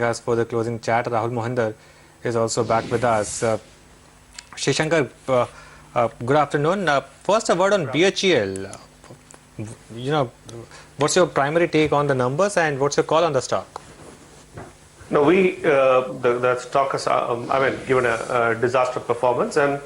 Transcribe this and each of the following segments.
Us for the closing chat. Rahul Mohinder is also back with us. Sreesankar, good afternoon. First, a word on BHEL. What's your primary take on the numbers and what's your call on the stock? No, the stock has, given a disaster performance, and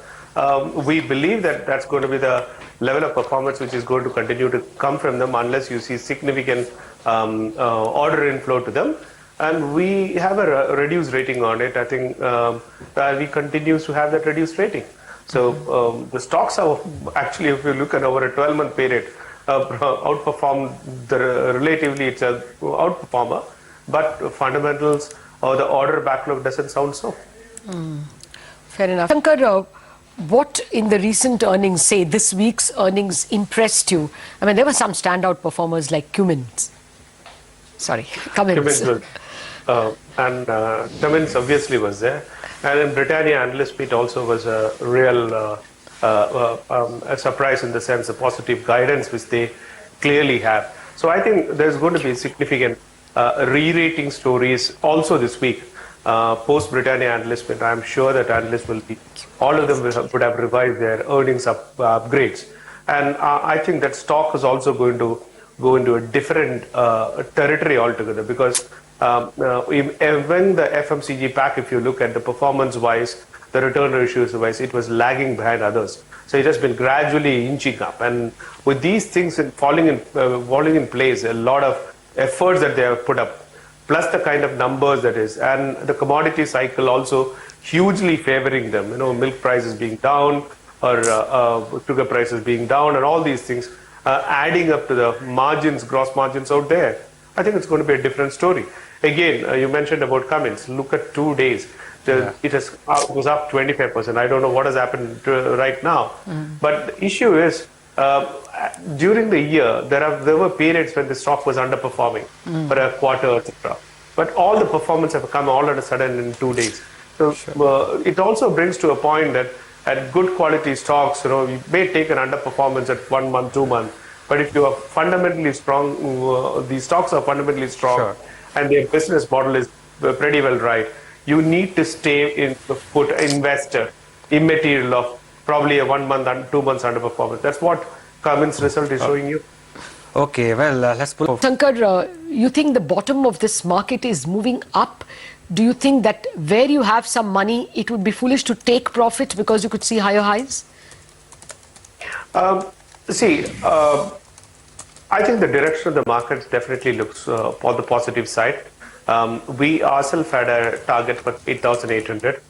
we believe that that's going to be the level of performance which is going to continue to come from them unless you see significant order inflow to them. And we have a reduced rating on it. I think we continue to have that reduced rating. So the stocks are actually, if you look at over a 12-month period, outperformed relatively. It's a outperformer, but fundamentals or the order backlog doesn't sound so. Fair enough. Shankar, what in the recent earnings, say this week's earnings, impressed you? I mean, there were some standout performers like Cummins. Cummins Cummins obviously was there, and in Britannia analyst meet also was a real a surprise in the sense of positive guidance which they clearly have. So I think there's going to be significant re-rating stories also this week. Post Britannia analyst meet, I'm sure that analysts will be, all of them would have revised their earnings upgrades, and I think that stock is also going to go into a different territory altogether, because when the FMCG pack, if you look at the performance-wise, the return ratios-wise, it was lagging behind others. So it has been gradually inching up. And with these things falling in place, a lot of efforts that they have put up, plus the kind of numbers that is, and the commodity cycle also hugely favoring them. Milk prices being down, or sugar prices being down, and all these things adding up to the margins, gross margins out there. I think it's going to be a different story. Again, you mentioned about Cummins. Look at 2 days. It was up 25%. I don't know what has happened right now. But the issue is, during the year, there were periods when the stock was underperforming for a quarter, etc. But all the performance have come all of a sudden in 2 days. So it also brings to a point that at good quality stocks, you may take an underperformance at 1 month, 2 months. But if you are fundamentally strong, these stocks are fundamentally strong, sure, and their business model is pretty well right, you need to stay in the put investor immaterial of probably a 1 month and 2 months underperformance. That's what Cummins result is showing you. Okay, well, let's put. Shankar, you think the bottom of this market is moving up? Do you think that where you have some money, it would be foolish to take profit because you could see higher highs? I think the direction of the market definitely looks on the positive side. We ourselves had a target for 8,800.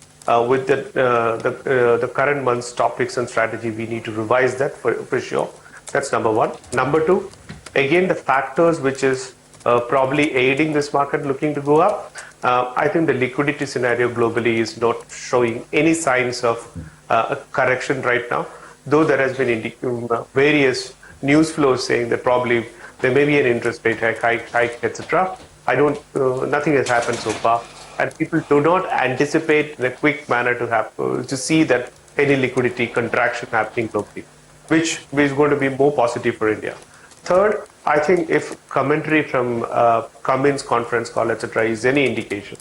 With the current month's topics and strategy, we need to revise that for sure. That's number one. Number two, again, the factors which is probably aiding this market looking to go up. I think the liquidity scenario globally is not showing any signs of a correction right now, though there has been various news flows saying that probably there may be an interest rate hike, etc. Nothing has happened so far, and people do not anticipate in a quick manner to see that any liquidity contraction happening globally, which is going to be more positive for India. Third, I think if commentary from Cummins conference call, etc., is any indication,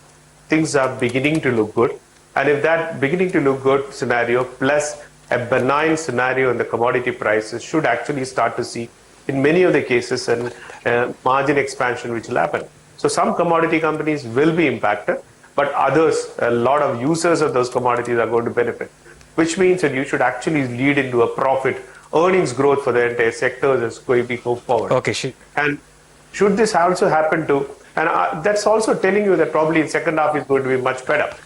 things are beginning to look good. And if that beginning to look good scenario plus a benign scenario in the commodity prices should actually start to see, in many of the cases, an margin expansion which will happen. So some commodity companies will be impacted, but others, a lot of users of those commodities are going to benefit, which means that you should actually lead into a profit earnings growth for the entire sector that's going to go forward. Okay, and should this also happen to, and that's also telling you that probably in second half is going to be much better.